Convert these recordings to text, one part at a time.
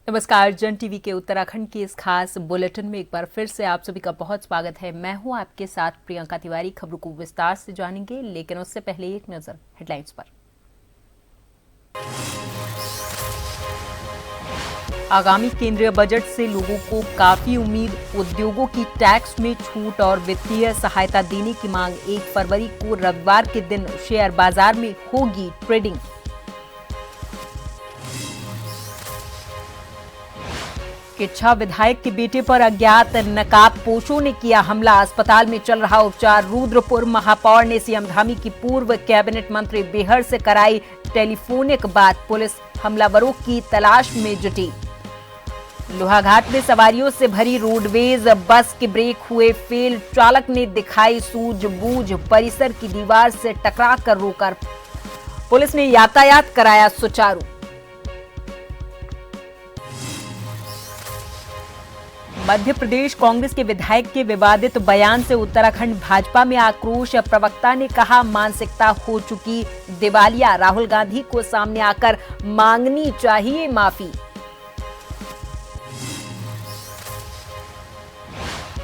नमस्कार। जन टीवी के उत्तराखंड के इस खास बुलेटिन में एक बार फिर से आप सभी का बहुत स्वागत है। मैं हूं आपके साथ प्रियंका तिवारी। खबरों को विस्तार से जानेंगे, लेकिन उससे पहले एक नजर हेडलाइंस पर। आगामी केंद्रीय बजट से लोगों को काफी उम्मीद। उद्योगों की टैक्स में छूट और वित्तीय सहायता देने की मांग। 1 फरवरी को रविवार के दिन शेयर बाजार में होगी ट्रेडिंग। किच्छा विधायक के बेटे पर अज्ञात नकाबपोशों ने किया हमला। अस्पताल में चल रहा उपचार। रुद्रपुर महापौर ने सीएम धामी की पूर्व कैबिनेट मंत्री बेहर से कराई टेलीफोनिक बात। पुलिस हमलावरों की तलाश में जुटी। लोहाघाट में सवारियों से भरी रोडवेज बस के ब्रेक हुए फेल। चालक ने दिखाई सूझबूझ। परिसर की दीवार से टकराकर रोका। पुलिस ने यातायात कराया सुचारू। मध्य प्रदेश कांग्रेस के विधायक के विवादित बयान से उत्तराखंड भाजपा में आक्रोश। प्रवक्ता ने कहा, मानसिकता हो चुकी दिवालिया। राहुल गांधी को सामने आकर मांगनी चाहिए माफी।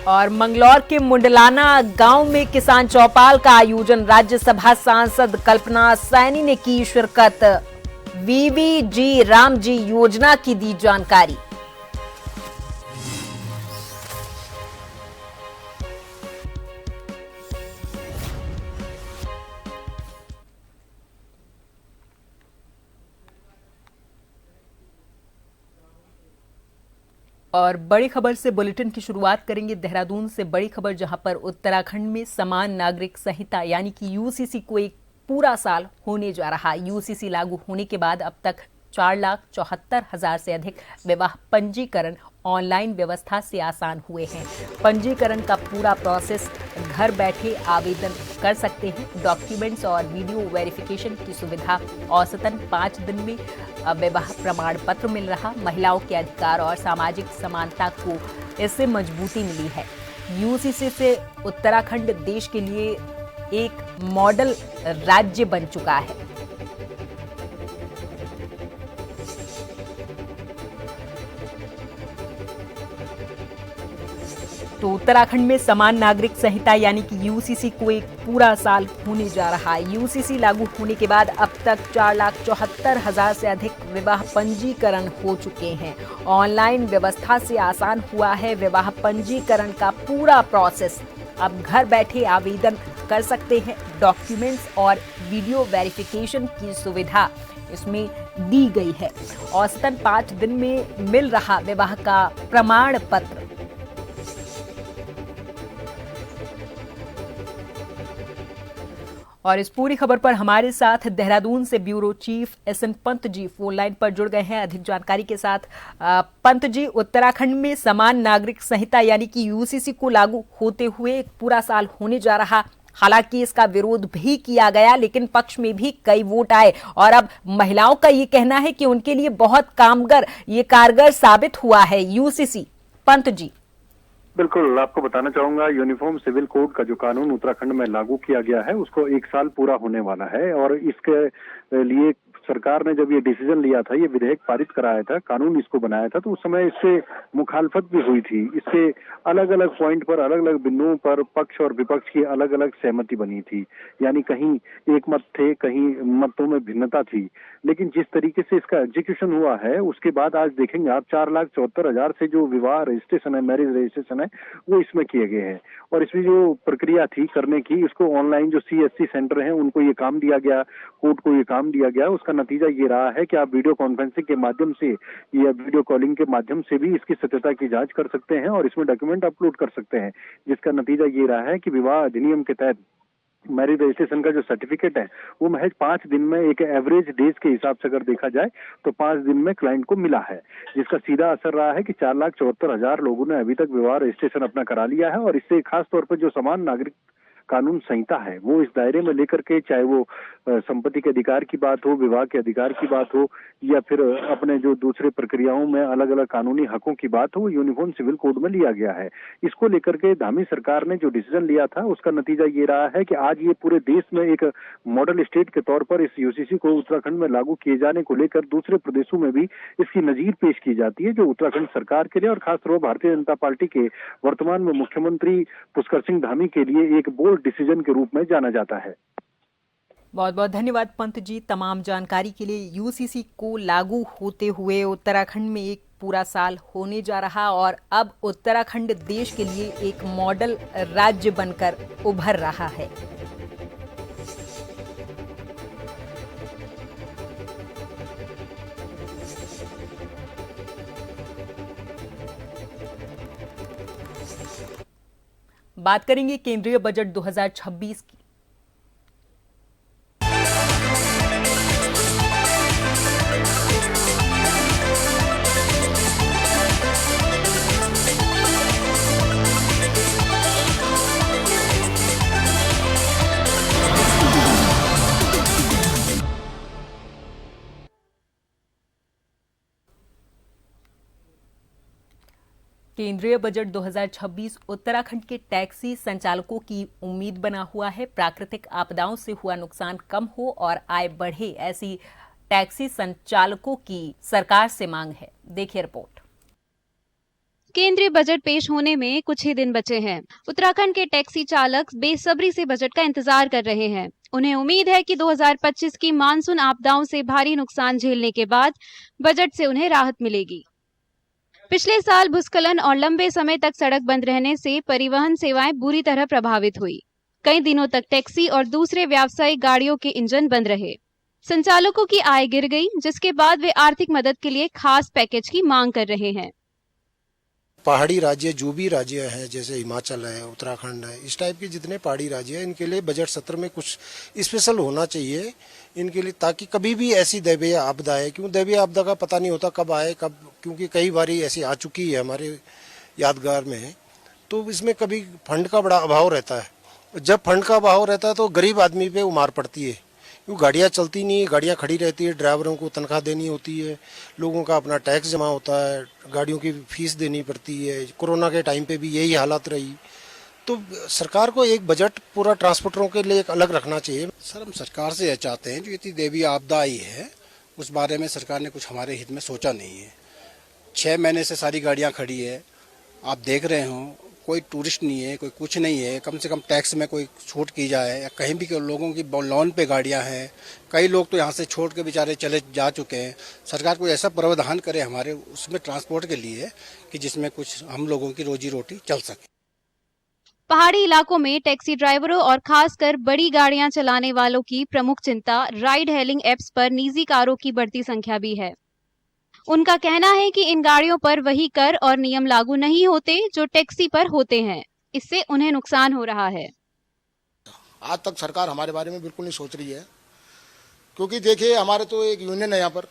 और मंगलौर के मुंडलाना गांव में किसान चौपाल का आयोजन। राज्यसभा सांसद कल्पना सैनी ने की शिरकत। वीवीजी रामजी योजना की दी जानकारी। और बड़ी खबर से बुलेटिन की शुरुआत करेंगे देहरादून से। बड़ी खबर जहां पर उत्तराखंड में समान नागरिक संहिता यानी कि यूसीसी को एक पूरा साल होने जा रहा। यूसीसी लागू होने के बाद अब तक 4,74,000 से अधिक विवाह पंजीकरण ऑनलाइन व्यवस्था से आसान हुए हैं। पंजीकरण का पूरा प्रोसेस घर बैठे आवेदन कर सकते हैं। डॉक्यूमेंट्स और वीडियो वेरिफिकेशन की सुविधा औसतन 5 दिन में विवाह प्रमाण पत्र मिल रहा। महिलाओं के अधिकार और सामाजिक समानता को इससे मजबूती मिली है। यूसीसी से उत्तराखंड देश के लिए एक मॉडल राज्य बन चुका है। तो उत्तराखंड में समान नागरिक संहिता यानी कि यूसीसी को एक पूरा साल होने जा रहा है। यूसीसी लागू होने के बाद अब तक 4,74,000 से अधिक विवाह पंजीकरण हो चुके हैं। ऑनलाइन व्यवस्था से आसान हुआ है विवाह पंजीकरण का पूरा प्रोसेस। अब घर बैठे आवेदन कर सकते हैं। डॉक्यूमेंट्स और वीडियो वेरिफिकेशन की सुविधा इसमें दी गई है। औसतन 5 दिन में मिल रहा विवाह का प्रमाण पत्र। और इस पूरी खबर पर हमारे साथ देहरादून से bureau chief SN Pant ji phone line पर जुड़ गए हैं अधिक जानकारी के साथ। पंत जी, उत्तराखंड में समान नागरिक संहिता यानी कि यूसीसी को लागू होते हुए एक पूरा साल होने जा रहा। हालांकि इसका विरोध भी किया गया, लेकिन पक्ष में भी कई वोट आए और अब महिलाओं का ये कहना है कि उनके लिए बहुत कारगर साबित हुआ है यूसीसी। पंत जी। बिल्कुल, आपको बताना चाहूंगा, यूनिफॉर्म सिविल कोड का जो कानून उत्तराखंड में लागू किया गया है उसको 1 साल पूरा होने वाला है। और इसके लिए सरकार ने जब ये डिसीजन लिया था, ये विधेयक पारित कराया था, कानून इसको बनाया था, तो उस समय इससे मुखालफत भी हुई थी। इससे अलग अलग पॉइंट पर, अलग अलग बिंदुओं पर पक्ष और विपक्ष की अलग अलग सहमति बनी थी। यानी कहीं एक मत थे, कहीं मतों में भिन्नता थी। लेकिन जिस तरीके से इसका एग्जीक्यूशन हुआ है उसके बाद आज देखेंगे आप 4,74,000 से जो विवाह रजिस्ट्रेशन है, मैरिज रजिस्ट्रेशन है, वो इसमें किए गए हैं। और इसमें जो प्रक्रिया थी करने की, इसको ऑनलाइन जो सीएससी सेंटर हैं उनको ये काम दिया गया, कोर्ट को ये काम दिया गया। उसका नतीजा ये रहा है कि आप वीडियो कॉन्फ्रेंसिंग के माध्यम से या वीडियो कॉलिंग के माध्यम से भी इसकी सत्यता की जांच कर सकते हैं और इसमें डॉक्यूमेंट अपलोड कर सकते हैं। जिसका नतीजा ये रहा है कि विवाह अधिनियम के तहत मैरिज रजिस्ट्रेशन का जो सर्टिफिकेट है वो महज 5 दिन में, एक एवरेज डेज के हिसाब से अगर देखा जाए तो 5 दिन में क्लाइंट को मिला है। जिसका सीधा असर रहा है कि 4,74,000 लोगों ने अभी तक विवाह रजिस्ट्रेशन अपना करा लिया है। और इससे खास तौर पर जो समान नागरिक कानून संहिता है वो इस दायरे में लेकर के, चाहे वो संपत्ति के अधिकार की बात हो, विवाह के अधिकार की बात हो, या फिर अपने जो दूसरे प्रक्रियाओं में अलग अलग कानूनी हकों की बात हो, वो यूनिफॉर्म सिविल कोड में लिया गया है। इसको लेकर के धामी सरकार ने जो डिसीजन लिया था उसका नतीजा ये रहा है कि आज ये पूरे देश में एक मॉडल स्टेट के तौर पर इस यूसीसी को उत्तराखंड में लागू किए जाने को लेकर दूसरे प्रदेशों में भी इसकी नजीर पेश की जाती है, जो उत्तराखंड सरकार के लिए और खासतौर पर भारतीय जनता पार्टी के वर्तमान में मुख्यमंत्री पुष्कर सिंह धामी के लिए एक बोल्ड डिसीजन के रूप में जाना जाता है। बहुत बहुत धन्यवाद पंत जी तमाम जानकारी के लिए। यूसीसी को लागू होते हुए उत्तराखंड में एक पूरा साल होने जा रहा और अब उत्तराखंड देश के लिए एक मॉडल राज्य बनकर उभर रहा है। बात करेंगे केंद्रीय बजट 2026 की। केंद्रीय बजट 2026 उत्तराखंड के टैक्सी संचालकों की उम्मीद बना हुआ है। प्राकृतिक आपदाओं से हुआ नुकसान कम हो और आय बढ़े, ऐसी टैक्सी संचालकों की सरकार से मांग है। देखिए रिपोर्ट। केंद्रीय बजट पेश होने में कुछ ही दिन बचे हैं। उत्तराखंड के टैक्सी चालक बेसब्री से बजट का इंतजार कर रहे हैं। उन्हें उम्मीद है कि 2025 की मानसून आपदाओं से भारी नुकसान झेलने के बाद बजट से उन्हें राहत मिलेगी। पिछले साल भूस्खलन और लंबे समय तक सड़क बंद रहने से परिवहन सेवाएं बुरी तरह प्रभावित हुई। कई दिनों तक टैक्सी और दूसरे व्यावसायिक गाड़ियों के इंजन बंद रहे। संचालकों की आय गिर गई, जिसके बाद वे आर्थिक मदद के लिए खास पैकेज की मांग कर रहे हैं। पहाड़ी राज्य जो भी राज्य है, जैसे हिमाचल है, उत्तराखंड है, इस टाइप के जितने पहाड़ी राज्य है, इनके लिए बजट सत्र में कुछ स्पेशल होना चाहिए इनके लिए, ताकि कभी भी ऐसी दैवीय आपदा है, क्यों दैवीय आपदा का पता नहीं होता कब आए कब, क्योंकि कई बारी ऐसी आ चुकी है हमारे यादगार में, तो इसमें कभी फंड का बड़ा अभाव रहता है। जब फंड का अभाव रहता है तो गरीब आदमी पे उमार पड़ती है, क्यों गाड़ियाँ चलती नहीं है, गाड़ियाँ खड़ी रहती है, ड्राइवरों को तनख्वाह देनी होती है, लोगों का अपना टैक्स जमा होता है, गाड़ियों की फीस देनी पड़ती है। कोरोना के टाइम पे भी यही हालत रही, तो सरकार को एक बजट पूरा ट्रांसपोर्टरों के लिए एक अलग रखना चाहिए। सर, हम सरकार से यह चाहते हैं जो इतनी दैवीय आपदा आई है उस बारे में सरकार ने कुछ हमारे हित में सोचा नहीं है। 6 महीने से सारी गाड़ियाँ खड़ी है, आप देख रहे हो, कोई टूरिस्ट नहीं है, कोई कुछ नहीं है। कम से कम टैक्स में कोई छूट की जाए, या कहीं भी लोगों की लोन पे गाड़ियां हैं, कई लोग तो यहाँ से छोड़ के बेचारे चले जा चुके हैं। सरकार कोई ऐसा प्रावधान करे हमारे उसमें ट्रांसपोर्ट के लिए कि जिसमें कुछ हम लोगों की रोजी रोटी चल सके। पहाड़ी इलाकों में टैक्सी ड्राइवरों और खासकर बड़ी गाड़ियां चलाने वालों की प्रमुख चिंता राइड हेलिंग एप्स पर निजी कारों की बढ़ती संख्या भी है। उनका कहना है कि इन गाड़ियों पर वही कर और नियम लागू नहीं होते जो टैक्सी पर होते हैं, इससे उन्हें नुकसान हो रहा है। आज तक सरकार हमारे बारे में बिल्कुल नहीं सोच रही है, क्योंकि देखिए हमारे तो एक यूनियन है यहाँ पर,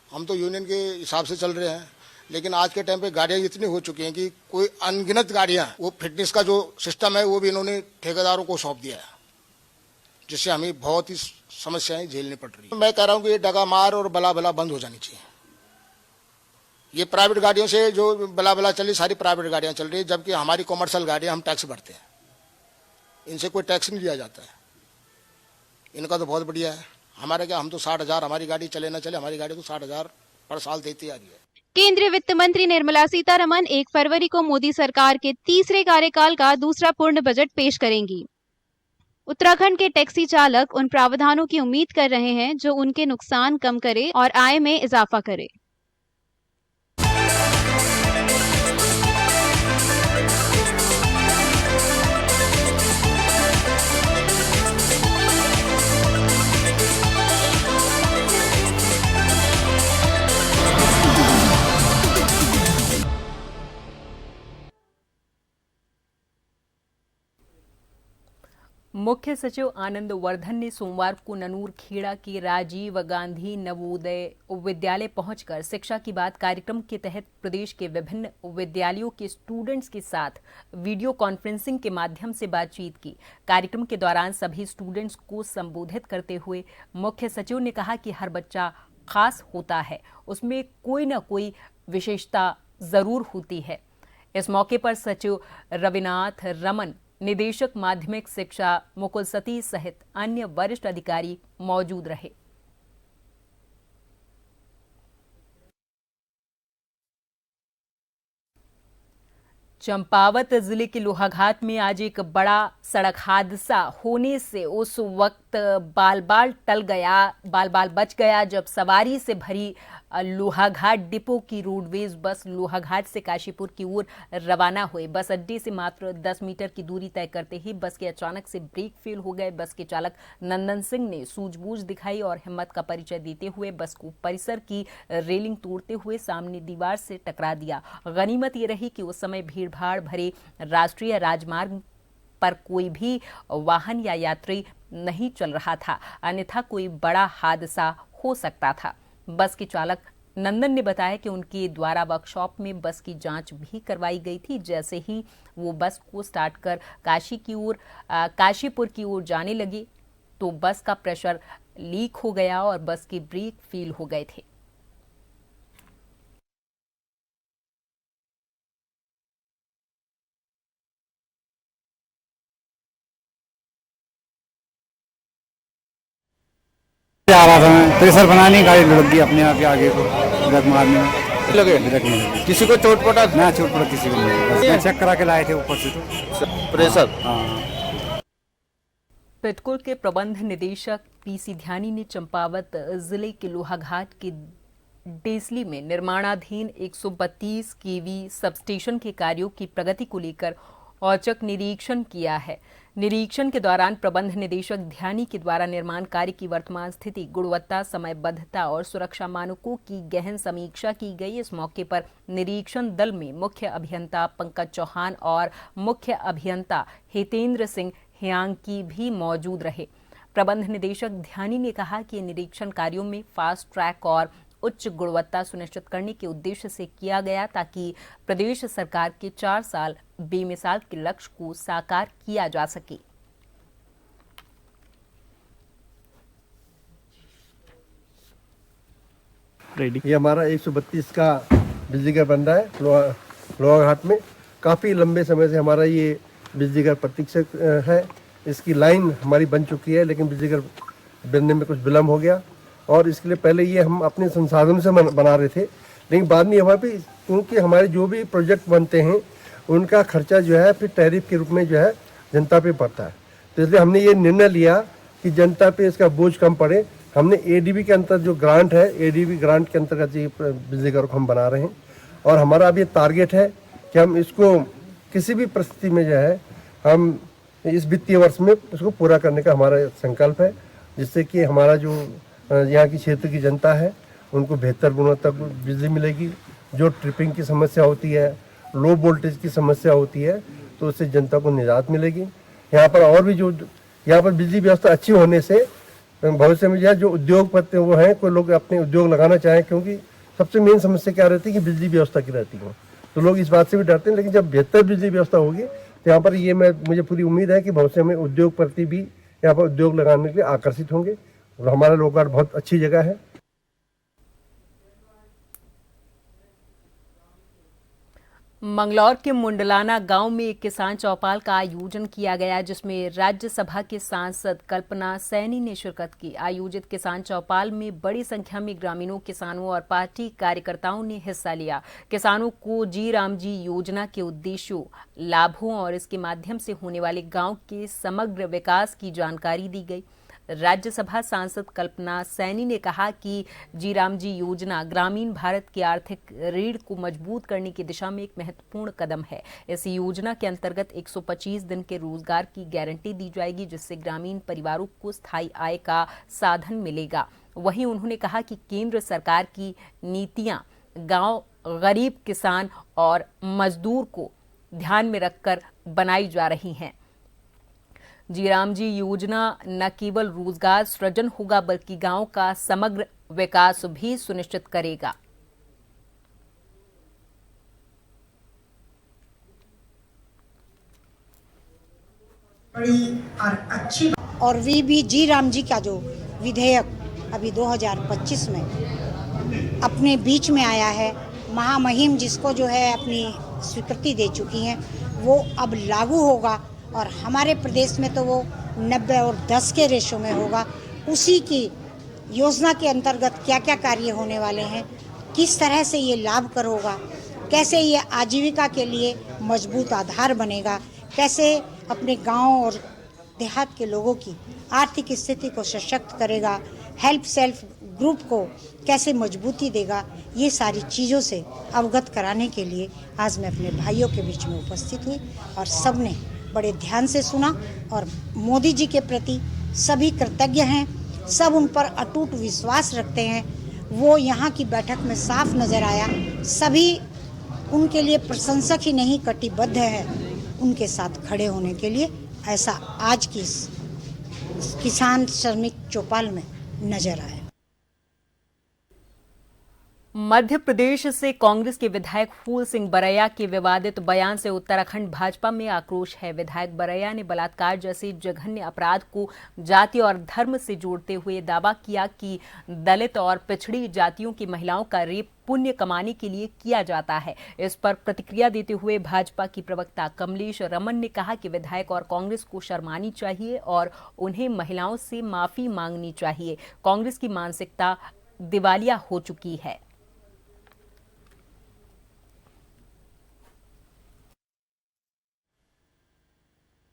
हम तो यूनियन के हिसाब से चल रहे हैं, लेकिन आज के टाइम पे गाड़ियाँ इतनी हो चुकी हैं कि कोई अनगिनत गाड़ियाँ, वो फिटनेस का जो सिस्टम है वो भी इन्होंने ठेकेदारों को सौंप दिया है, जिससे हमें बहुत ही समस्याएं झेलनी पड़ रही है। मैं कह रहा हूँ कि ये डगा मार और बला बला बंद हो जानी चाहिए। ये प्राइवेट गाड़ियों से जो बला बला चली, सारी प्राइवेट गाड़ियाँ चल रही है, जबकि हमारी कॉमर्शियल गाड़ियाँ हम टैक्स भरते हैं, इनसे कोई टैक्स नहीं लिया जाता है। इनका तो बहुत बढ़िया है। हमारे क्या, हम तो 60,000, हमारी गाड़ी चले ना चले, हमारी गाड़ी तो 60,000 पर साल देती आ रही है। केंद्रीय वित्त मंत्री निर्मला सीतारमण 1 फरवरी को मोदी सरकार के तीसरे कार्यकाल का दूसरा पूर्ण बजट पेश करेंगी। उत्तराखंड के टैक्सी चालक उन प्रावधानों की उम्मीद कर रहे हैं जो उनके नुकसान कम करे और आय में इजाफा करे। मुख्य सचिव आनंद वर्धन ने सोमवार को ननूर खेड़ा के राजीव गांधी नवोदय विद्यालय पहुंचकर शिक्षा की बात कार्यक्रम के तहत प्रदेश के विभिन्न विद्यालयों के स्टूडेंट्स के साथ वीडियो कॉन्फ्रेंसिंग के माध्यम से बातचीत की। कार्यक्रम के दौरान सभी स्टूडेंट्स को संबोधित करते हुए मुख्य सचिव ने कहा कि हर बच्चा खास होता है, उसमें कोई न कोई विशेषता जरूर होती है। इस मौके पर सचिव रविनाथ रमन, निदेशक माध्यमिक शिक्षा मुकुल सतीश सहित अन्य वरिष्ठ अधिकारी मौजूद रहे। चंपावत जिले के लोहाघाट में आज एक बड़ा सड़क हादसा होने से उस वक्त बाल बाल बच गया जब सवारी से भरी लोहाघाट डिपो की रोडवेज बस लोहाघाट से काशीपुर की ओर रवाना हुई। बस अड्डे से मात्र 10 मीटर की दूरी तय करते ही बस के अचानक से ब्रेक फेल हो गए। बस के चालक नंदन सिंह ने सूझबूझ दिखाई और हिम्मत का परिचय देते हुए बस को परिसर की रेलिंग तोड़ते हुए सामने दीवार से टकरा दिया। गनीमत ये रही कि उस समय भीड़भाड़ भरे राष्ट्रीय राजमार्ग पर कोई भी वाहन या यात्री नहीं चल रहा था, अन्यथा कोई बड़ा हादसा हो सकता था। बस के चालक नंदन ने बताया कि उनके द्वारा वर्कशॉप में बस की जांच भी करवाई गई थी। जैसे ही वो बस को स्टार्ट कर काशीपुर की ओर जाने लगे तो बस का प्रेशर लीक हो गया और बस के ब्रेक फेल हो गए थे। आ रहा था मैं, प्रेशर बनाने गाड़ी लुढ़क गई अपने आप ही आगे को, ब्रेक मारने में लगे। किसी को चोट पटा? ना चोट पड़ा किसी को नहीं, बस मैं चेक करा के लाए थे ऊपर से तो प्रेशर। हाँ। पेटकोल के प्रबंध निदेशक पीसी ध्यानी ने चंपावत जिले के लोहाघाट के डेसली में निर्माणाधीन 132 केवी सबस्टेशन के कार्यों की प्रगति को लेकर औचक निरीक्षण किया है। निरीक्षण के दौरान प्रबंध निदेशक ध्यानी के द्वारा निर्माण कार्य की वर्तमान स्थिति, गुणवत्ता, समयबद्धता और सुरक्षा मानकों की गहन समीक्षा की गई। इस मौके पर निरीक्षण दल में मुख्य अभियंता पंकज चौहान और मुख्य अभियंता हितेंद्र सिंह हियांकी भी मौजूद रहे। प्रबंध निदेशक ध्यानी ने कहा कि निरीक्षण कार्यों में फास्ट ट्रैक और उच्च गुणवत्ता सुनिश्चित करने के उद्देश्य से किया गया ताकि प्रदेश सरकार के 4 साल बेमिसाल के लक्ष्य को साकार किया जा सके। ये हमारा 132 का बिजली घर बन रहा है लोहाघाट में। काफ़ी लंबे समय से हमारा ये बिजली घर प्रतीक्षा है। इसकी लाइन हमारी बन चुकी है, लेकिन बिजली घर बनने में कुछ विलम्ब हो गया और इसके लिए पहले ये हम अपने संसाधन से बना रहे थे, लेकिन बाद में यहाँ पे क्योंकि हमारे जो भी प्रोजेक्ट बनते हैं उनका खर्चा जो है फिर टैरिफ के रूप में जो है जनता पे पड़ता है। तो इसलिए हमने ये निर्णय लिया कि जनता पे इसका बोझ कम पड़े। हमने एडीबी के अंतर्गत जो ग्रांट है, एडीबी ग्रांट के अंतर्गत ये बिजली घर को हम बना रहे हैं और हमारा अब ये टारगेट है कि हम इसको किसी भी परिस्थिति में जो है हम इस वित्तीय वर्ष में इसको पूरा करने का हमारा संकल्प है, जिससे कि हमारा जो यहाँ की क्षेत्र की जनता है उनको बेहतर गुणवत्ता बिजली मिलेगी। जो ट्रिपिंग की समस्या होती है, लो वोल्टेज की समस्या होती है, तो उससे जनता को निजात मिलेगी। यहाँ पर और भी जो यहाँ पर बिजली व्यवस्था अच्छी होने से भविष्य में जो उद्योगपति वो हैं, कोई लोग अपने उद्योग लगाना चाहें, क्योंकि सबसे मेन समस्या क्या रहती है कि बिजली व्यवस्था की रहती है, तो लोग इस बात से भी डरते हैं। लेकिन जब बेहतर बिजली व्यवस्था होगी तो यहाँ पर ये मुझे पूरी उम्मीद है कि भविष्य में उद्योगपति भी यहाँ पर उद्योग लगाने के लिए आकर्षित होंगे और हमारा लोहाघाट बहुत अच्छी जगह है। मंगलौर के मुंडलाना गांव में एक किसान चौपाल का आयोजन किया गया, जिसमें राज्यसभा के सांसद कल्पना सैनी ने शिरकत की। आयोजित किसान चौपाल में बड़ी संख्या में ग्रामीणों, किसानों और पार्टी कार्यकर्ताओं ने हिस्सा लिया। किसानों को जी राम जी योजना के उद्देश्यों, लाभों और इसके माध्यम से होने वाले गांव के समग्र विकास की जानकारी दी गई। राज्यसभा सांसद कल्पना सैनी ने कहा कि जी राम जी योजना ग्रामीण भारत की आर्थिक रीढ़ को मजबूत करने की दिशा में एक महत्वपूर्ण कदम है। इस योजना के अंतर्गत 125 दिन के रोजगार की गारंटी दी जाएगी, जिससे ग्रामीण परिवारों को स्थायी आय का साधन मिलेगा। वहीं उन्होंने कहा कि केंद्र सरकार की नीतियां गांव, गरीब किसान और मजदूर को ध्यान में रखकर बनाई जा रही हैं। जीराम जी योजना न केवल रोजगार सृजन होगा बल्कि गांव का समग्र विकास भी सुनिश्चित करेगा। बड़ी और अच्छी और वी जीराम जी का जो विधेयक अभी 2025 में अपने बीच में आया है, महामहिम जिसको जो है अपनी स्वीकृति दे चुकी हैं, वो अब लागू होगा और हमारे प्रदेश में तो वो 90 और 10 के रेशो में होगा। उसी की योजना के अंतर्गत क्या क्या कार्य होने वाले हैं, किस तरह से ये लाभकर होगा, कैसे ये आजीविका के लिए मजबूत आधार बनेगा, कैसे अपने गांव और देहात के लोगों की आर्थिक स्थिति को सशक्त करेगा, हेल्प सेल्फ ग्रुप को कैसे मजबूती देगा, ये सारी चीज़ों से अवगत कराने के लिए आज मैं अपने भाइयों के बीच में उपस्थित हुई और सब ने बड़े ध्यान से सुना और मोदी जी के प्रति सभी कृतज्ञ हैं, सब उन पर अटूट विश्वास रखते हैं। वो यहाँ की बैठक में साफ नज़र आया, सभी उनके लिए प्रशंसक ही नहीं कटिबद्ध है उनके साथ खड़े होने के लिए। ऐसा आज की किसान श्रमिक चौपाल में नजर आया। मध्य प्रदेश से कांग्रेस के विधायक फूल सिंह बरैया के विवादित बयान से उत्तराखंड भाजपा में आक्रोश है। विधायक बरैया ने बलात्कार जैसे जघन्य अपराध को जाति और धर्म से जोड़ते हुए दावा किया कि दलित और पिछड़ी जातियों की महिलाओं का रेप पुण्य कमाने के लिए किया जाता है। इस पर प्रतिक्रिया देते हुए भाजपा की प्रवक्ता कमलेश रमन ने कहा कि विधायक और कांग्रेस को शर्मानी चाहिए और उन्हें महिलाओं से माफी मांगनी चाहिए। कांग्रेस की मानसिकता दिवालिया हो चुकी है।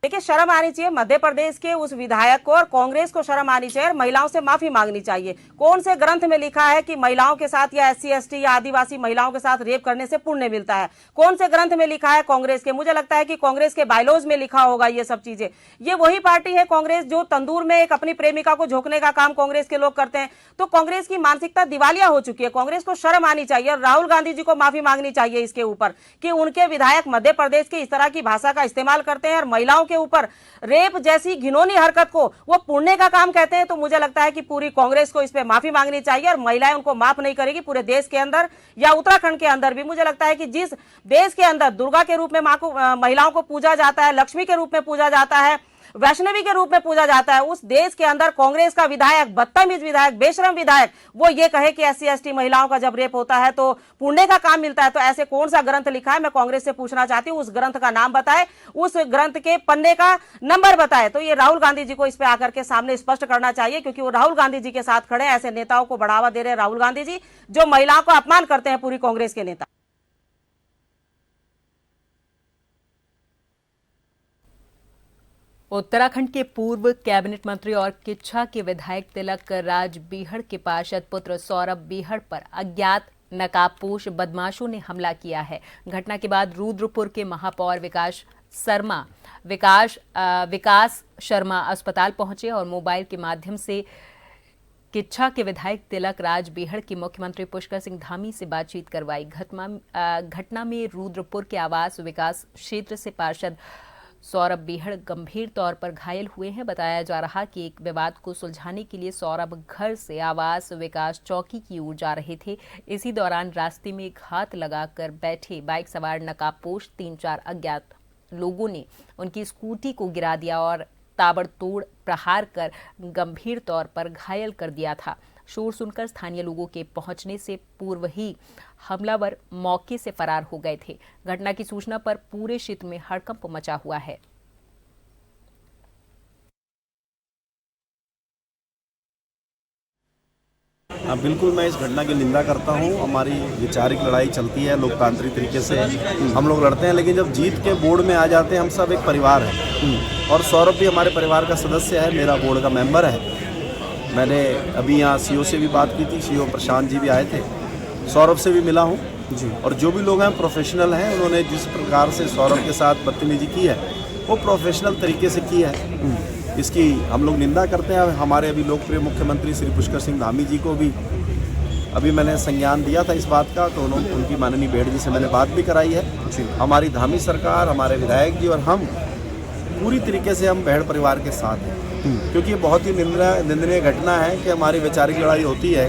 देखिए, शर्म आनी चाहिए मध्य प्रदेश के उस विधायक को और कांग्रेस को शर्म आनी चाहिए और महिलाओं से माफी मांगनी चाहिए। कौन से ग्रंथ में लिखा है कि महिलाओं के साथ या SC ST या आदिवासी महिलाओं के साथ रेप करने से पुण्य मिलता है? कौन से ग्रंथ में लिखा है कांग्रेस के? मुझे लगता है कि कांग्रेस के बायलॉज में लिखा होगा ये सब चीजें। ये वही पार्टी है कांग्रेस जो तंदूर में एक अपनी प्रेमिका को झोंकने का काम कांग्रेस के लोग करते हैं। तो कांग्रेस की मानसिकता दिवालिया हो चुकी है। कांग्रेस को शर्म आनी चाहिए और राहुल गांधी जी को माफी मांगनी चाहिए इसके ऊपर कि उनके विधायक मध्य प्रदेश के इस तरह की भाषा का इस्तेमाल करते हैं और महिलाओं के ऊपर रेप जैसी घिनौनी हरकत को वो पुण्य का काम कहते हैं। तो मुझे लगता है कि पूरी कांग्रेस को इस पे माफी मांगनी चाहिए और महिलाएं उनको माफ नहीं करेगी। पूरे देश के अंदर या उत्तराखंड के अंदर भी मुझे लगता है कि जिस देश के अंदर दुर्गा के रूप में मां को महिलाओं को पूजा जाता है, लक्ष्मी के रूप में पूजा जाता है, वैष्णवी के रूप में पूजा जाता है, उस देश के अंदर कांग्रेस का विधायक, बदतमीज विधायक, बेशरम विधायक वो ये कहे कि SC ST महिलाओं का जब रेप होता है तो पुण्य का काम मिलता है। तो ऐसे कौन सा ग्रंथ लिखा है? मैं कांग्रेस से पूछना चाहती हूँ, उस ग्रंथ का नाम बताए, उस ग्रंथ के पन्ने का नंबर बताए। तो ये राहुल गांधी जी को इस पे आकर के सामने स्पष्ट करना चाहिए, क्योंकि वो राहुल गांधी जी के साथ खड़े ऐसे नेताओं को बढ़ावा दे रहे राहुल गांधी जी जो महिलाओं को अपमान करते हैं, पूरी कांग्रेस के नेता। उत्तराखंड के पूर्व कैबिनेट मंत्री और किच्छा के विधायक तिलक राज बीहड़ के पार्षद पुत्र सौरभ बीहड़ पर अज्ञात नकाबपोश बदमाशों ने हमला किया है। घटना के बाद रुद्रपुर के महापौर विकास शर्मा अस्पताल पहुंचे और मोबाइल के माध्यम से किच्छा के विधायक तिलक राज बीहड़ की मुख्यमंत्री पुष्कर सिंह धामी से बातचीत करवाई। घटना में रुद्रपुर के आवास विकास क्षेत्र से पार्षद सौरभ बीहड़ गंभीर तौर पर घायल हुए हैं। बताया जा रहा कि एक विवाद को सुलझाने के लिए सौरभ घर से आवास विकास चौकी की ओर जा रहे थे। इसी दौरान रास्ते में घात लगाकर बैठे बाइक सवार नकाबपोश 3-4 अज्ञात लोगों ने उनकी स्कूटी को गिरा दिया और ताबड़तोड़ प्रहार कर गंभीर तौर पर घायल कर दिया था। शोर सुनकर स्थानीय लोगों के पहुंचने से पूर्व ही हमलावर मौके से फरार हो गए थे। घटना की सूचना पर पूरे क्षेत्र में हड़कंप मचा हुआ है। बिल्कुल, मैं इस घटना की निंदा करता हूं। हमारी वैचारिक लड़ाई चलती है, लोकतांत्रिक तरीके से हम लोग लड़ते हैं, लेकिन जब जीत के बोर्ड में आ जाते हैं, हम सब एक परिवार हैं और सौरभ भी हमारे परिवार का सदस्य है, मेरा बोर्ड का मेंबर है। मैंने अभी यहाँ CO से भी बात की थी, CO प्रशांत जी भी आए थे, सौरभ से भी मिला हूँ जी। और जो भी लोग हैं प्रोफेशनल हैं, उन्होंने जिस प्रकार से सौरभ के साथ बदतमीजी की है वो प्रोफेशनल तरीके से की है, इसकी हम लोग निंदा करते हैं। हमारे अभी लोकप्रिय मुख्यमंत्री श्री पुष्कर सिंह धामी जी को भी अभी मैंने संज्ञान दिया था इस बात का, तो उनकी माननीय बेड़ जी से मैंने बात भी कराई है। हमारी धामी सरकार, हमारे विधायक जी और हम पूरी तरीके से हम बहड़ परिवार के साथ हैं, क्योंकि ये बहुत ही निंदनीय घटना है कि हमारी वैचारिक लड़ाई होती है,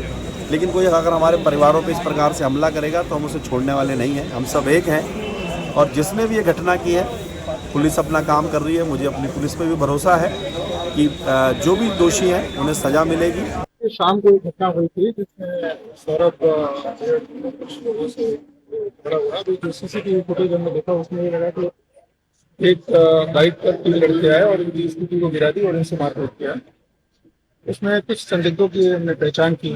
लेकिन कोई अगर हमारे परिवारों पे इस प्रकार से हमला करेगा तो हम उसे छोड़ने वाले नहीं हैं। हम सब एक हैं और जिसने भी ये घटना की है, पुलिस अपना काम कर रही है। मुझे अपनी पुलिस पे भी भरोसा है कि जो भी दोषी हैं उन्हें सज़ा मिलेगी। शाम को एक घटना हुई थी जिसमें सौरभ कुछ लोगों से झगड़ा हुआ। तो जो सीसीटीवी फुटेज हमने देखा उसमें ये लगा कि एक बाइक पर 3 लड़के आए और उनकी स्कूटी को गिरा दी और उनसे मारपीट किया। उसमें कुछ संदिग्धों की हमने पहचान की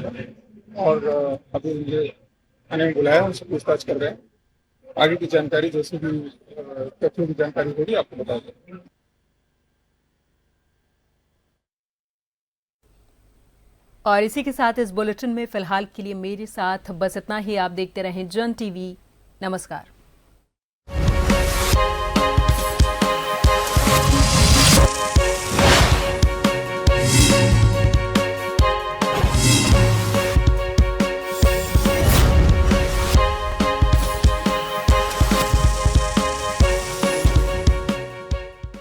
और अभी ये थाने में बुलाया, उनसे पूछताछ कर रहे हैं। आगे की जानकारी जैसे भी तथ्यों की जानकारी होगी आपको बता देंगे। और इसी के साथ इस बुलेटिन में फिलहाल के लिए मेरे साथ बस इतना ही। आप देखते रहें जन टीवी। नमस्कार।